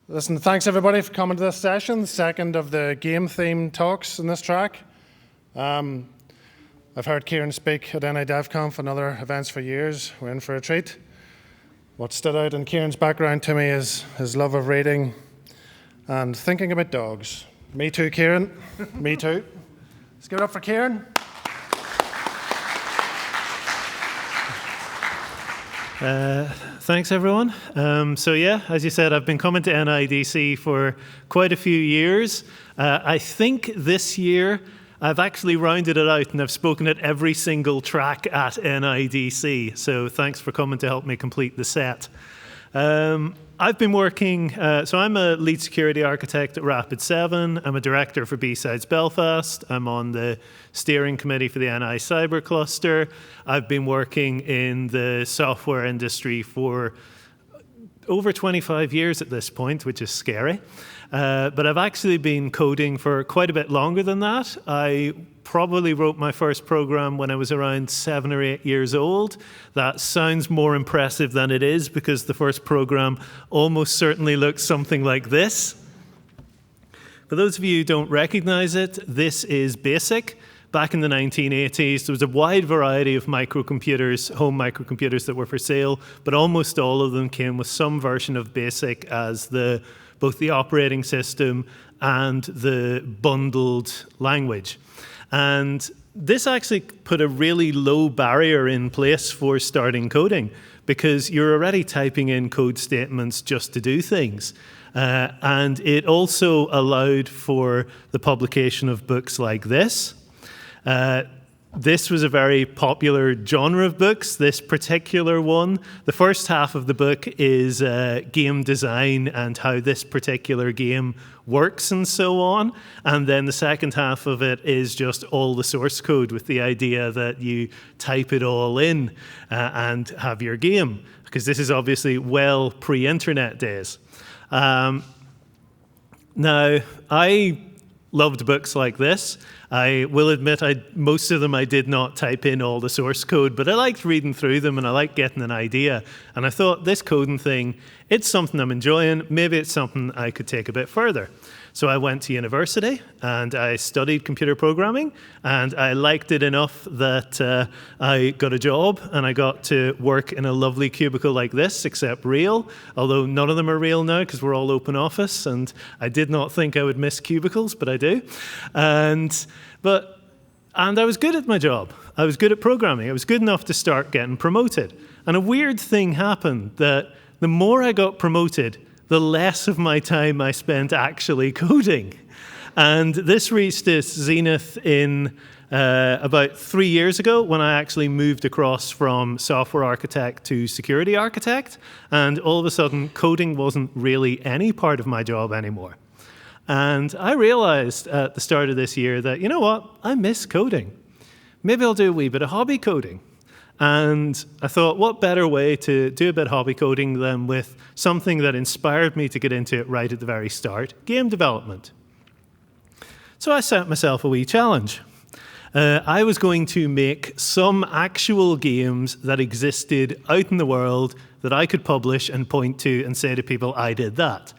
Listen, thanks everybody for coming to this session, the second of the game-themed talks in this track. I've heard Ciaran speak at NI DevConf and other events for years. We're in for a treat. What stood out in Ciaran's background to me is his love of reading and thinking about dogs. Me too, Ciaran. Me too. Let's give it up for Ciaran. Thanks, everyone. So yeah, as you said, I've been coming to NIDC for quite a few years. I think this year I've actually rounded it out and I've spoken at every single track at NIDC. So thanks for coming to help me complete the set. I've been working, so I'm a lead security architect at Rapid7. I'm a director for B-Sides Belfast. I'm on the steering committee for the NI Cyber Cluster. I've been working in the software industry for over 25 years at this point, which is scary. But I've actually been coding for quite a bit longer than that. I probably wrote my first program when I was around 7 or 8 years old. That sounds more impressive than it is because the first program almost certainly looks something like this. For those of you who don't recognize it, this is BASIC. Back in the 1980s, there was a wide variety of microcomputers, home microcomputers that were for sale, but almost all of them came with some version of BASIC as both the operating system and the bundled language. And this actually put a really low barrier in place for starting coding because you're already typing in code statements just to do things. And it also allowed for the publication of books like this. This was a very popular genre of books, this particular one. The first half of the book is game design and how this particular game works and so on. And then the second half of it is just all the source code with the idea that you type it all in and have your game, because this is obviously well pre-internet days. Now, I loved books like this. I will admit most of them I did not type in all the source code, but I liked reading through them and I liked getting an idea. And I thought this coding thing, it's something I'm enjoying. Maybe it's something I could take a bit further. So I went to university and I studied computer programming and I liked it enough that I got a job and I got to work in a lovely cubicle like this, except real, although none of them are real now because we're all open office and I did not think I would miss cubicles, but I do. And I was good at my job. I was good at programming. I was good enough to start getting promoted. And a weird thing happened that the more I got promoted, the less of my time I spent actually coding. And this reached its zenith in about 3 years ago when I actually moved across from software architect to security architect. And all of a sudden, coding wasn't really any part of my job anymore. And I realized at the start of this year that, you know what, I miss coding. Maybe I'll do a wee bit of hobby coding. And I thought, what better way to do a bit of hobby coding than with something that inspired me to get into it right at the very start, game development. So I set myself a wee challenge. I was going to make some actual games that existed out in the world that I could publish and point to and say to people, I did that.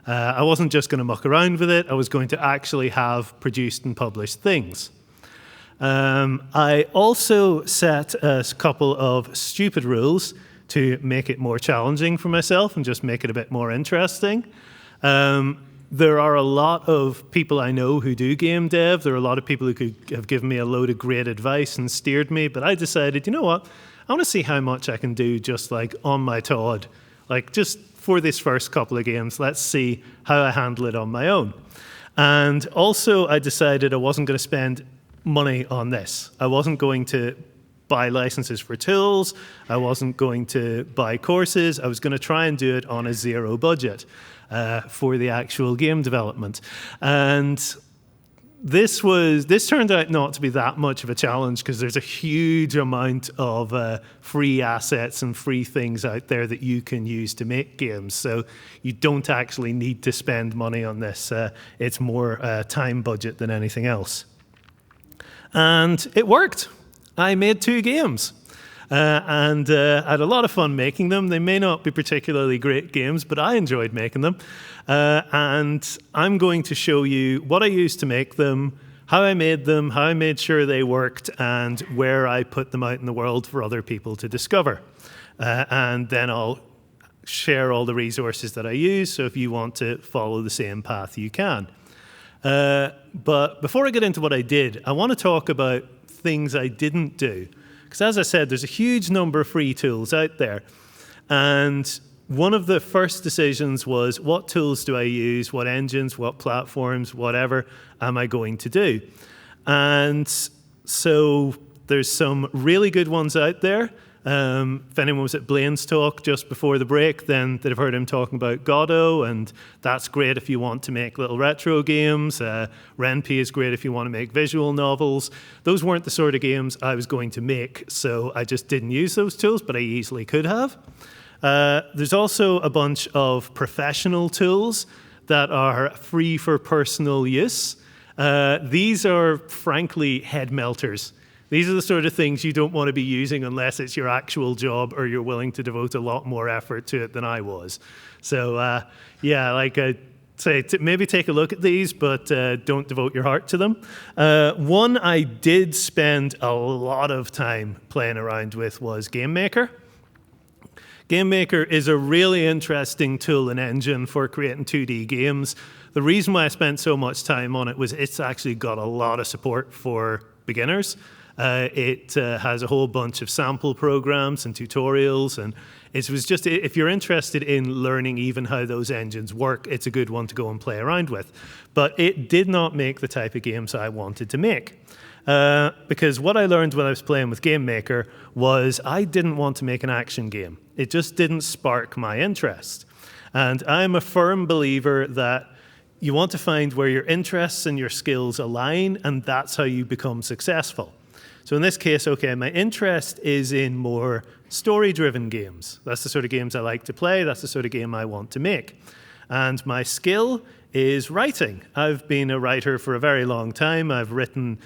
I wasn't just going to muck around with it. I was going to actually have produced and published things. I also set a couple of stupid rules to make it more challenging for myself and just make it a bit more interesting. There are a lot of people I know who do game dev. There are a lot of people who could have given me a load of great advice and steered me, but I decided, you know what? I want to see how much I can do just like on my Todd. Like just for this first couple of games, let's see how I handle it on my own. And also I decided I wasn't going to spend money on this. I wasn't going to buy licenses for tools. I wasn't going to buy courses. I was going to try and do it on a zero budget for the actual game development. And this turned out not to be that much of a challenge because there's a huge amount of free assets and free things out there that you can use to make games. So you don't actually need to spend money on this. It's more time budget than anything else. And it worked. I made 2 games. and I had a lot of fun making them. They may not be particularly great games, but I enjoyed making them. And I'm going to show you what I used to make them, how I made them, how I made sure they worked, and where I put them out in the world for other people to discover. And then I'll share all the resources that I use, so if you want to follow the same path, you can. But before I get into what I did, I want to talk about things I didn't do. Because as I said, there's a huge number of free tools out there. And one of the first decisions was, what tools do I use, what engines, what platforms, whatever am I going to do? And so there's some really good ones out there. If anyone was at Blaine's talk just before the break, then they'd have heard him talking about Godot, and that's great if you want to make little retro games. Ren'Py is great if you want to make visual novels. Those weren't the sort of games I was going to make, so I just didn't use those tools, but I easily could have. There's also a bunch of professional tools that are free for personal use. These are, frankly, head melters. These are the sort of things you don't want to be using unless it's your actual job or you're willing to devote a lot more effort to it than I was. So, yeah, like I say, maybe take a look at these, but don't devote your heart to them. One I did spend a lot of time playing around with was Game Maker. Game Maker is a really interesting tool and engine for creating 2D games. The reason why I spent so much time on it was it's actually got a lot of support for beginners. It has a whole bunch of sample programs and tutorials, and it was just, if you're interested in learning even how those engines work, it's a good one to go and play around with. But it did not make the type of games I wanted to make. Because what I learned when I was playing with Game Maker was I didn't want to make an action game. It just didn't spark my interest. And I'm a firm believer that you want to find where your interests and your skills align, and that's how you become successful. So in this case, okay, my interest is in more story-driven games. That's the sort of games I like to play. That's the sort of game I want to make. And my skill is writing. I've been a writer for a very long time. I've written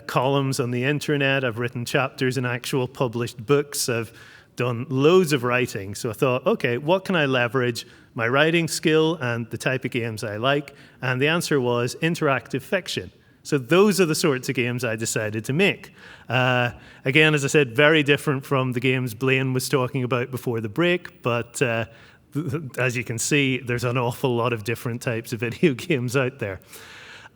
columns on the internet. I've written chapters in actual published books. I've done loads of writing. So I thought, okay, what can I leverage my writing skill and the type of games I like? And the answer was interactive fiction. So those are the sorts of games I decided to make. Again, as I said, very different from the games Blaine was talking about before the break, but as you can see, there's an awful lot of different types of video games out there.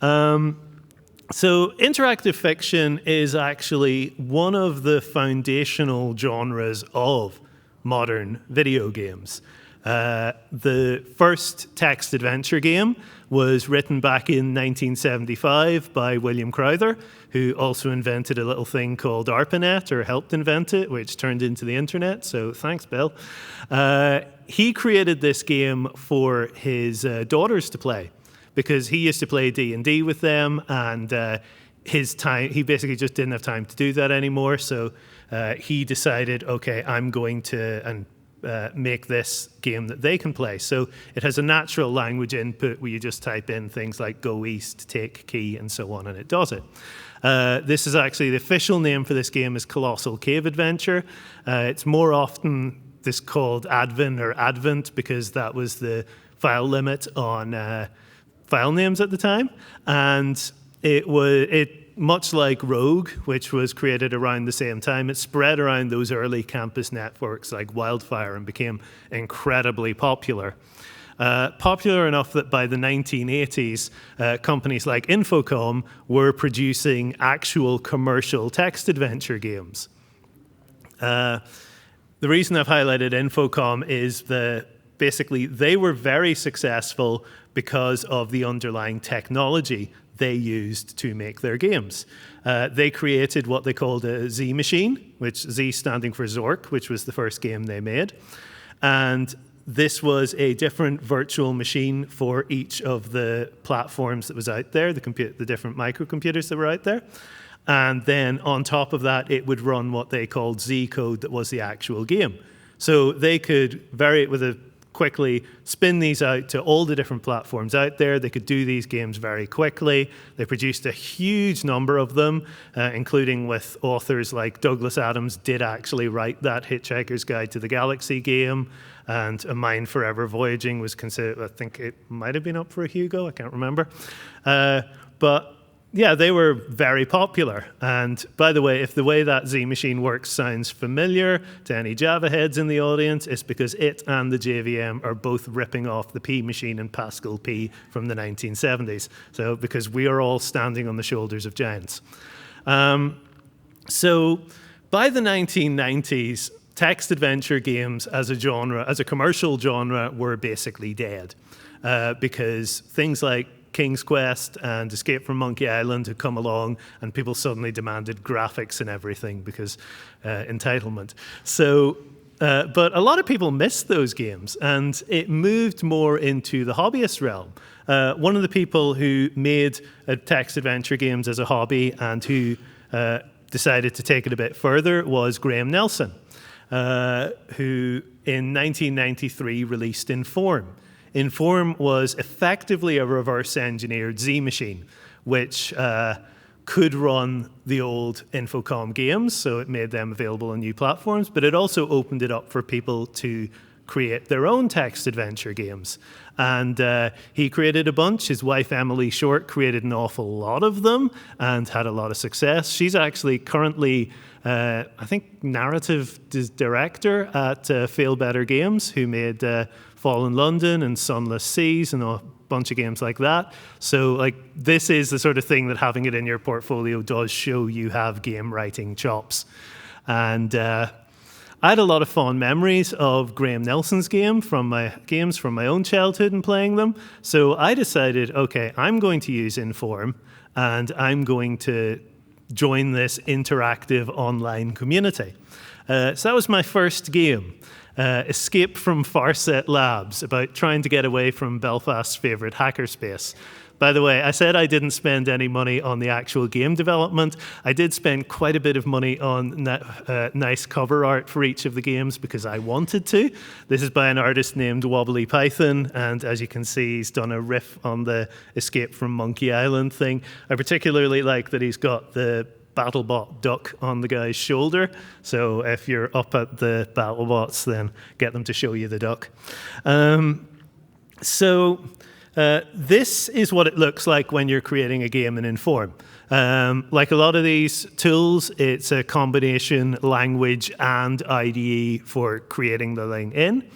So interactive fiction is actually one of the foundational genres of modern video games. The first text adventure game was written back in 1975 by William Crowther, who also invented a little thing called ARPANET, or helped invent it, which turned into the internet, so thanks, Bill. He created this game for his daughters to play, because he used to play D&D with them, and he basically just didn't have time to do that anymore, so he decided, okay, I'm going to make this game that they can play. So it has a natural language input where you just type in things like go east, take key, and so on, and it does it. This is actually, the official name for this game is Colossal Cave Adventure. It's more often just called Advent or Advent because that was the file limit on file names at the time. And it much like Rogue, which was created around the same time, it spread around those early campus networks like wildfire and became incredibly popular. Popular enough that by the 1980s, companies like Infocom were producing actual commercial text adventure games. The reason I've highlighted Infocom is that basically they were very successful because of the underlying technology they used to make their games. They created what they called a Z machine, which Z standing for Zork, which was the first game they made. And this was a different virtual machine for each of the platforms that was out there, the different microcomputers that were out there. And then on top of that, it would run what they called Z code that was the actual game. So they could vary it with a quickly spin these out to all the different platforms out there. They could do these games very quickly. They produced a huge number of them, including with authors like Douglas Adams did actually write that Hitchhiker's Guide to the Galaxy game, and A Mind Forever Voyaging was considered, I think it might have been up for a Hugo, I can't remember. But yeah, they were very popular. And by the way, if the way that Z machine works sounds familiar to any Java heads in the audience, it's because it and the JVM are both ripping off the P machine and Pascal P from the 1970s. So because we are all standing on the shoulders of giants. So by the 1990s, text adventure games as a genre, as a commercial genre, were basically dead. Because things like King's Quest and Escape from Monkey Island had come along, and people suddenly demanded graphics and everything because entitlement. So, but a lot of people missed those games, and it moved more into the hobbyist realm. One of the people who made text adventure games as a hobby and who decided to take it a bit further was Graham Nelson, who in 1993 released Inform. Inform was effectively a reverse-engineered Z machine, which could run the old Infocom games, so it made them available on new platforms, but it also opened it up for people to create their own text adventure games. And he created a bunch. His wife, Emily Short, created an awful lot of them and had a lot of success. She's actually currently, I think, narrative director at Fail Better Games, who made Fallen London and Sunless Seas and a bunch of games like that. So like this is the sort of thing that having it in your portfolio does show you have game writing chops. And I had a lot of fond memories of Graham Nelson's games from my own childhood and playing them. So I decided, okay, I'm going to use Inform and I'm going to join this interactive online community. So that was my first game. Escape from Farset Labs, about trying to get away from Belfast's favourite hackerspace. By the way, I said I didn't spend any money on the actual game development. I did spend quite a bit of money on nice cover art for each of the games because I wanted to. This is by an artist named Wobbly Python, and as you can see, he's done a riff on the Escape from Monkey Island thing. I particularly like that he's got the BattleBot duck on the guy's shoulder. So if you're up at the BattleBots, then get them to show you the duck. This is what it looks like when you're creating a game in Inform. Like a lot of these tools, it's a combination language and IDE for creating the thing in.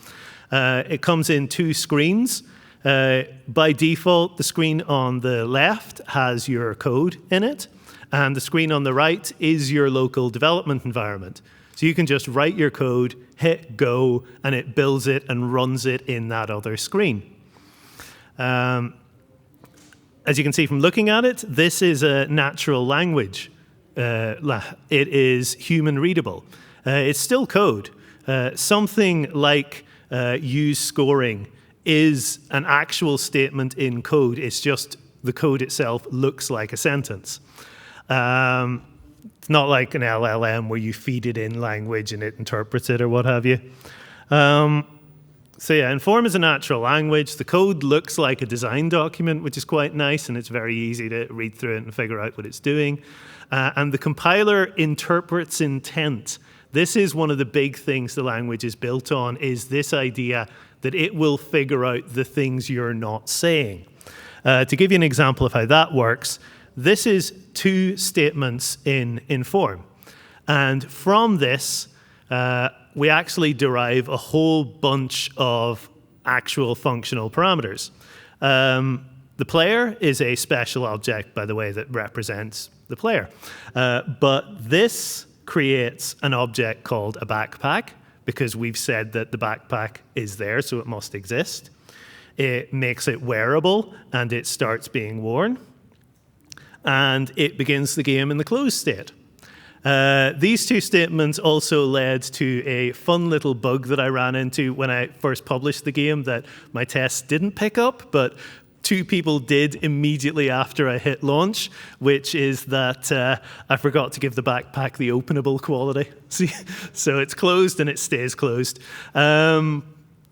It comes in two screens. By default, the screen on the left has your code in it, and the screen on the right is your local development environment. So you can just write your code, hit go, and it builds it and runs it in that other screen. As you can see from looking at it, this is a natural language. It is human readable. It's still code. Something like use scoring is an actual statement in code. It's just the code itself looks like a sentence. It's not like an LLM where you feed it in language and it interprets it or what have you. So yeah, Inform is a natural language. The code looks like a design document, which is quite nice, and it's very easy to read through it and figure out what it's doing. And the compiler interprets intent. This is one of the big things the language is built on, is this idea that it will figure out the things you're not saying. To give you an example of how that works, this is two statements in Inform. And from this, we actually derive a whole bunch of actual functional parameters. The player is a special object, by the way, that represents the player. But this creates an object called a backpack, because we've said that the backpack is there, so it must exist. It makes it wearable, and it starts being worn. And it begins the game in the closed state. These two statements also led to a fun little bug that I ran into when I first published the game that my tests didn't pick up, but two people did immediately after I hit launch, which is that I forgot to give the backpack the openable quality. See? So it's closed and it stays closed.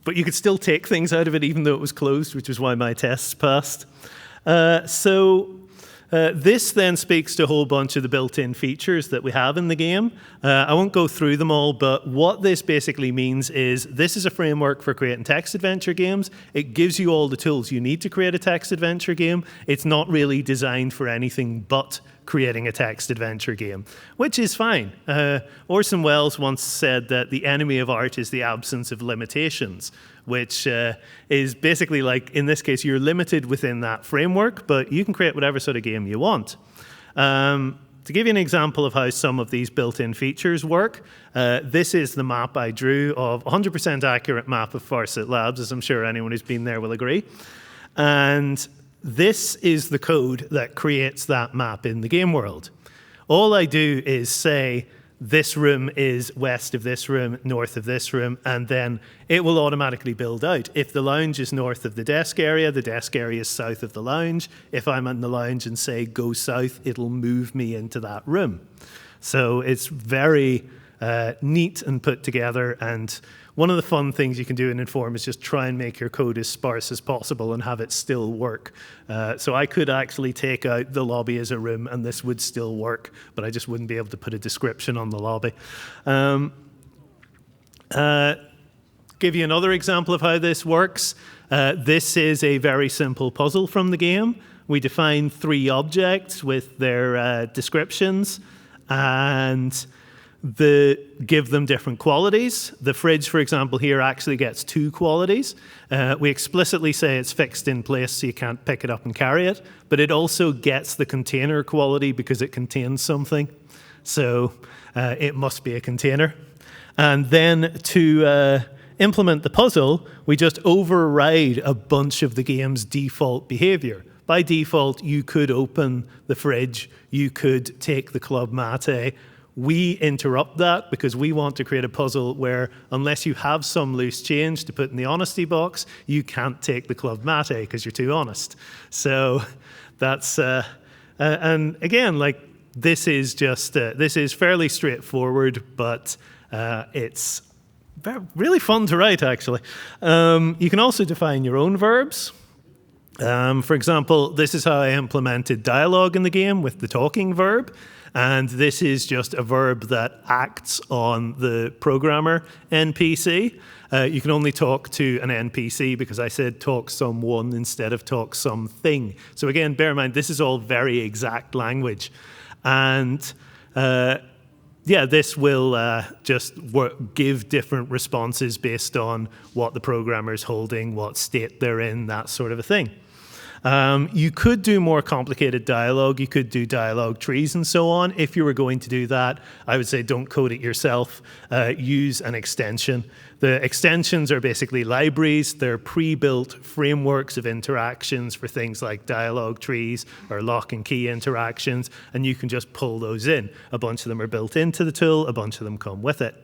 but you could still take things out of it even though it was closed, which is why my tests passed. This then speaks to a whole bunch of the built-in features that we have in the game. I won't go through them all, but what this basically means is this is a framework for creating text adventure games. It gives you all the tools you need to create a text adventure game. It's not really designed for anything but creating a text adventure game, which is fine. Orson Welles once said that the enemy of art is the absence of limitations, which is basically like, in this case, you're limited within that framework, but you can create whatever sort of game you want. To give you an example of how some of these built-in features work, this is the map I drew of 100% accurate map of Farsight Labs, as I'm sure anyone who's been there will agree. And this is the code that creates that map in the game world. All I do is say, this room is west of this room, north of this room, and then it will automatically build out. If the lounge is north of the desk area is south of the lounge. If I'm in the lounge and say go south, it'll move me into that room. So it's very neat and put together, and one of the fun things you can do in Inform is just try and make your code as sparse as possible and have it still work. So I could actually take out the lobby as a room and this would still work, but I just wouldn't be able to put a description on the lobby. Give you another example of how this works. This is a very simple puzzle from the game. We define 3 objects with their descriptions and give them different qualities. The fridge, for example, here actually gets 2 qualities. We explicitly say it's fixed in place so you can't pick it up and carry it, but it also gets the container quality because it contains something. So it must be a container. And then to implement the puzzle, we just override a bunch of the game's default behavior. By default, you could open the fridge, you could take the Club Mate. We interrupt that because we want to create a puzzle where unless you have some loose change to put in the honesty box, you can't take the Club Mate because you're too honest. So that's, and again, like this is just, this is fairly straightforward, but it's really fun to write actually. You can also define your own verbs. For example, this is how I implemented dialogue in the game with the talking verb. And this is just a verb that acts on the programmer NPC. You can only talk to an NPC because I said talk someone instead of talk something. So again, bear in mind, this is all very exact language. And yeah, this will just give different responses based on what the programmer is holding, what state they're in, that sort of a thing. You could do more complicated dialogue. You could do dialogue trees and so on. If you were going to do that, I would say don't code it yourself. Use an extension. The extensions are basically libraries. They're pre-built frameworks of interactions for things like dialogue trees or lock and key interactions, and you can just pull those in. A bunch of them are built into the tool. A bunch of them come with it.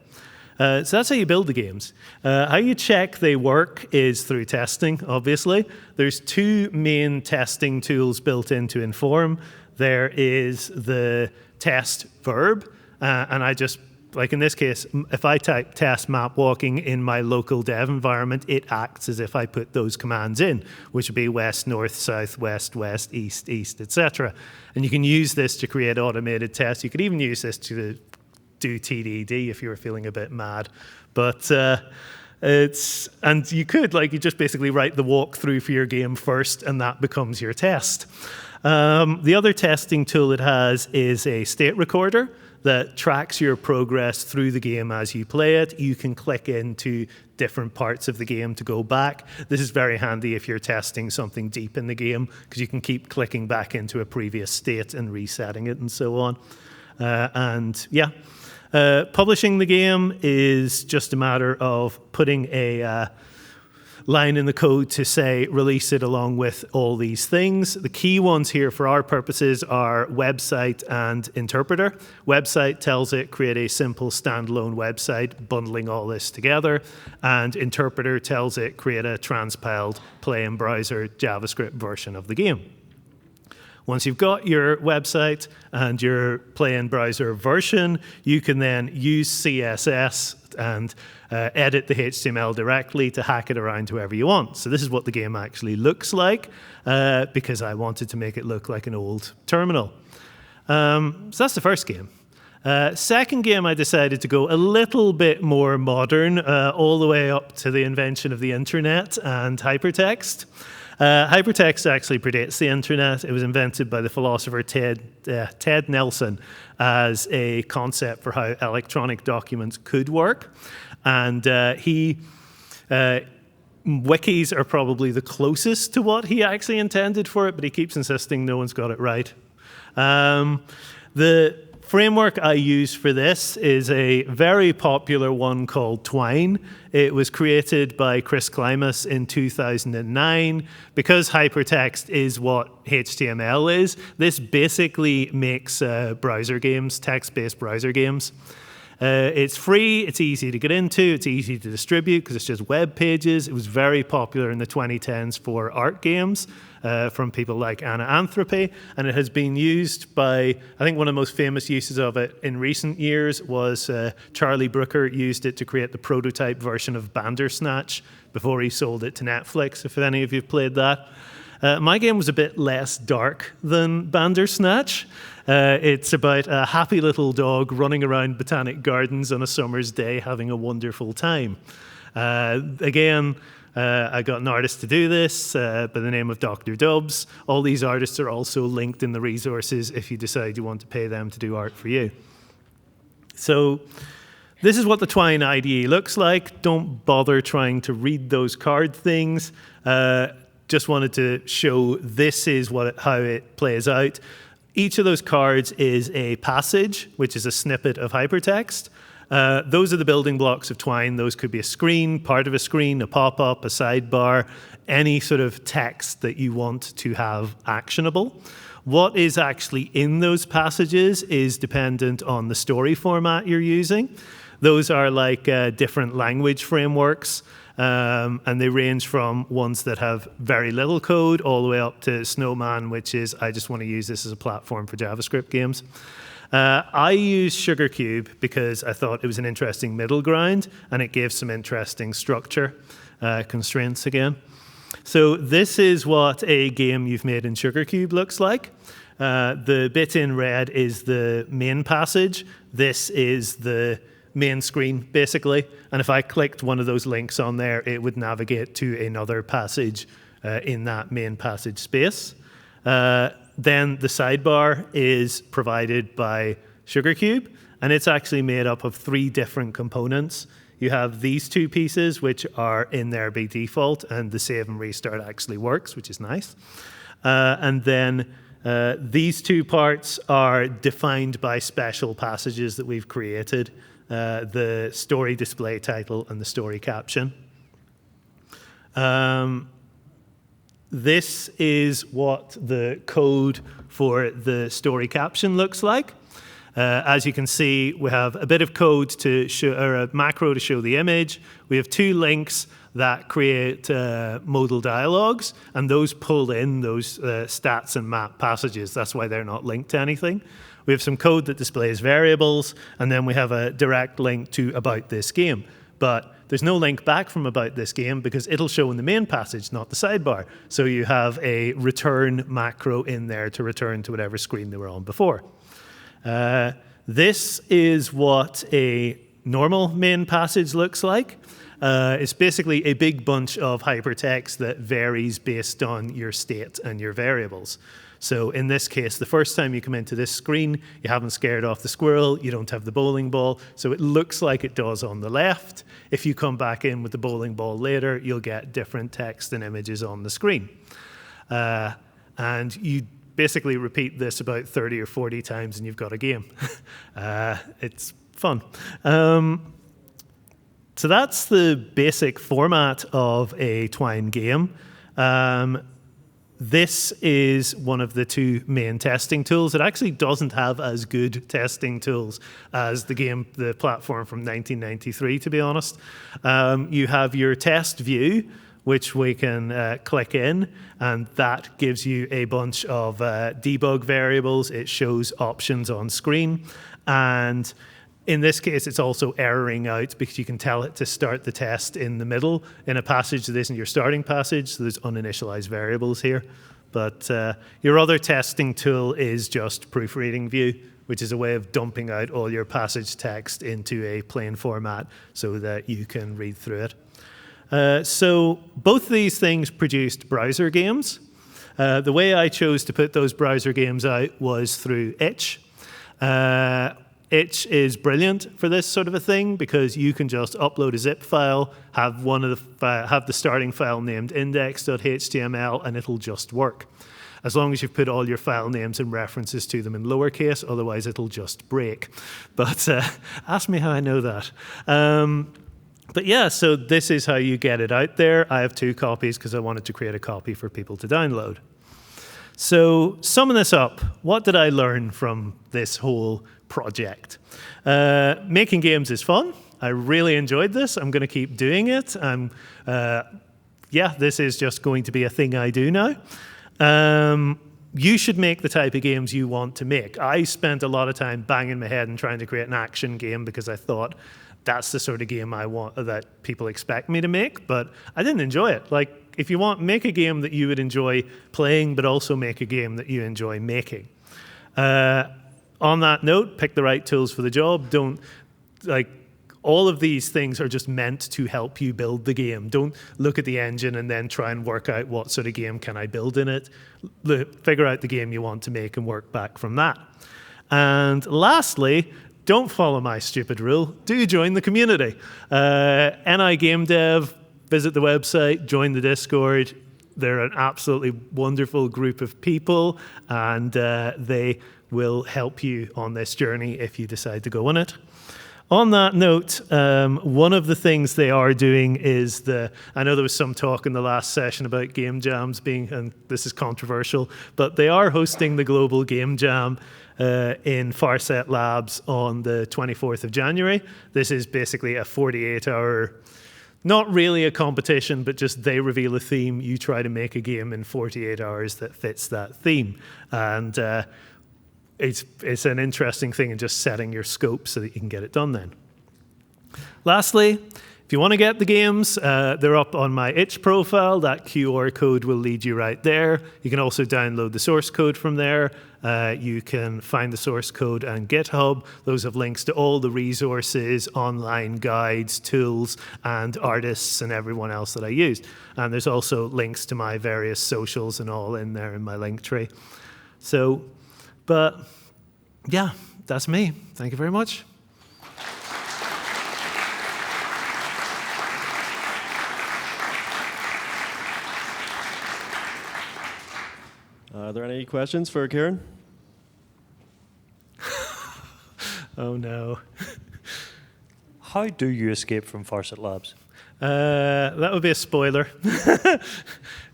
So that's how you build the games. How you check they work is through testing, obviously. There's 2 main testing tools built into Inform. There is the test verb, and I just, like in this case, if I type test map walking in my local dev environment, it acts as if I put those commands in, which would be west, north, south, west, west, east, east, etc. And you can use this to create automated tests. You could even use this to do TDD if you were feeling a bit mad. But and you could, like, you just basically write the walkthrough for your game first and that becomes your test. The other testing tool it has is a state recorder that tracks your progress through the game as you play it. You can click into different parts of the game to go back. This is very handy if you're testing something deep in the game because you can keep clicking back into a previous state and resetting it and so on. And yeah. Publishing the game is just a matter of putting a line in the code to say release it along with all these things. The key ones here for our purposes are website and interpreter. Website tells it create a simple standalone website bundling all this together, and interpreter tells it create a transpiled play in browser JavaScript version of the game. Once you've got your website and your play-in-browser version, you can then use CSS and edit the HTML directly to hack it around however you want. So this is what the game actually looks like, because I wanted to make it look like an old terminal. So that's the first game. Second game, I decided to go a little bit more modern, all the way up to the invention of the internet and hypertext. Hypertext actually predates the internet. It was invented by the philosopher Ted Nelson as a concept for how electronic documents could work. And wikis are probably the closest to what he actually intended for it, but he keeps insisting no one's got it right. The framework I use for this is a very popular one called Twine. It was created by Chris Klimas in 2009. Because hypertext is what HTML is, this basically makes browser games, text-based browser games. It's free, it's easy to get into, it's easy to distribute because it's just web pages. It was very popular in the 2010s for art games from people like Anna Anthropy, and it has been used by, I think one of the most famous uses of it in recent years was Charlie Brooker used it to create the prototype version of Bandersnatch before he sold it to Netflix, if any of you have played that. My game was a bit less dark than Bandersnatch. It's about a happy little dog running around botanic gardens on a summer's day having a wonderful time. Again, I got an artist to do this by the name of Dr. Dubs. All these artists are also linked in the resources if you decide you want to pay them to do art for you. So this is what the Twine IDE looks like. Don't bother trying to read those card things. Just wanted to show this is how it plays out. Each of those cards is a passage, which is a snippet of hypertext. Those are the building blocks of Twine. Those could be a screen, part of a screen, a pop-up, a sidebar, any sort of text that you want to have actionable. What is actually in those passages is dependent on the story format you're using. Those are like different language frameworks. And they range from ones that have very little code all the way up to Snowman, which is, I just want to use this as a platform for JavaScript games. I use SugarCube because I thought it was an interesting middle ground, and it gave some interesting structure constraints again. So this is what a game you've made in SugarCube looks like. The bit in red is the main passage. This is the main screen, basically. And if I clicked one of those links on there, it would navigate to another passage in that main passage space. Then the sidebar is provided by SugarCube, and it's actually made up of 3 different components. You have these 2 pieces, which are in there by default, and the save and restart actually works, which is nice. And then these 2 parts are defined by special passages that we've created. The story display title and the story caption. This is what the code for the story caption looks like. As you can see, we have a bit of code to show, or a macro to show the image. We have 2 links that create modal dialogues, and those pull in those stats and map passages. That's why they're not linked to anything. We have some code that displays variables, and then we have a direct link to about this game. But there's no link back from about this game because it'll show in the main passage, not the sidebar. So you have a return macro in there to return to whatever screen they were on before. This is what a normal main passage looks like. It's basically a big bunch of hypertext that varies based on your state and your variables. So in this case, the first time you come into this screen, you haven't scared off the squirrel, you don't have the bowling ball, so it looks like it does on the left. If you come back in with the bowling ball later, you'll get different text and images on the screen. And you basically repeat this about 30 or 40 times and you've got a game. It's fun. So that's the basic format of a Twine game. This is one of the 2 main testing tools. It actually doesn't have as good testing tools as the platform from 1993, to be honest. You have your test view, which we can click in, and that gives you a bunch of debug variables. It shows options on screen, and in this case, it's also erroring out because you can tell it to start the test in the middle in a passage that isn't your starting passage, so there's uninitialized variables here. But your other testing tool is just proofreading view, which is a way of dumping out all your passage text into a plain format so that you can read through it. So both these things produced browser games. The way I chose to put those browser games out was through Itch. Itch is brilliant for this sort of a thing because you can just upload a zip file, have the starting file named index.html, and it'll just work. As long as you've put all your file names and references to them in lowercase, otherwise it'll just break. But ask me how I know that. But yeah, so this is how you get it out there. I have 2 copies because I wanted to create a copy for people to download. So summing this up, what did I learn from this whole project? Making games is fun. I really enjoyed this. I'm going to keep doing it. This is just going to be a thing I do now. You should make the type of games you want to make. I spent a lot of time banging my head and trying to create an action game because I thought that's the sort of game I want, that people expect me to make, but I didn't enjoy it. Like, if you want, make a game that you would enjoy playing, but also make a game that you enjoy making. On that note, pick the right tools for the job. All of these things are just meant to help you build the game. Don't look at the engine and then try and work out what sort of game can I build in it. Figure out the game you want to make and work back from that. And lastly, don't follow my stupid rule. Do join the community. NI Game Dev, visit the website, join the Discord. They're an absolutely wonderful group of people, and they will help you on this journey if you decide to go on it. On that note, one of the things they are doing is I know there was some talk in the last session about game jams being, and this is controversial, but they are hosting the global game jam in Farset Labs on the 24th of January. This is basically a 48-hour, not really a competition, but just they reveal a theme. You try to make a game in 48 hours that fits that theme. And it's an interesting thing in just setting your scope so that you can get it done then. Lastly, if you want to get the games, they're up on my itch profile. That QR code will lead you right there. You can also download the source code from there. You can find the source code on GitHub. Those have links to all the resources, online guides, tools, and artists and everyone else that I used. And there's also links to my various socials and all in there in my link tree. So, but yeah, that's me. Thank you very much. Are there any questions for Ciaran? Oh no. How do you escape from Farset Labs? That would be a spoiler.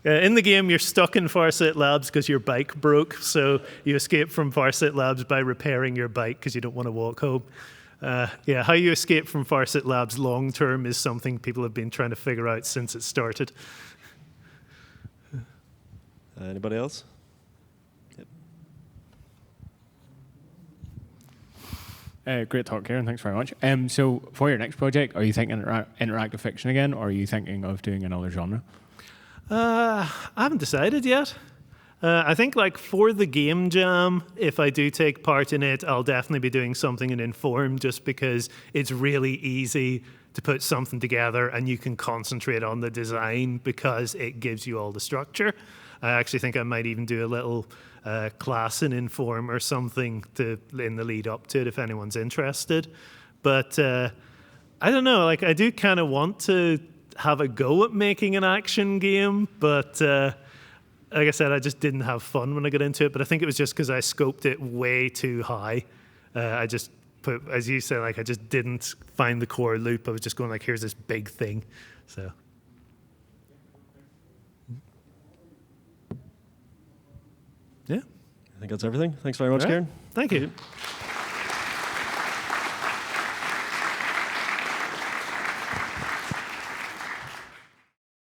In the game, you're stuck in Farset Labs because your bike broke, so you escape from Farset Labs by repairing your bike because you don't want to walk home. How you escape from Farset Labs long term is something people have been trying to figure out since it started. Anybody else? Great talk, Ciaran. Thanks very much. So for your next project, are you thinking interactive fiction again, or are you thinking of doing another genre? I haven't decided yet. I think for the game jam, if I do take part in it, I'll definitely be doing something in Inform just because it's really easy to put something together and you can concentrate on the design because it gives you all the structure. I actually think I might even do a little class in Inform or something in the lead up to it if anyone's interested. But I don't know, I do kind of want to have a go at making an action game, but like I said, I just didn't have fun when I got into it. But I think it was just because I scoped it way too high. I just put, as you said, I just didn't find the core loop. I was just going here's this big thing. So. Yeah. I think that's everything. Thanks very much, Ciaran. Thank you.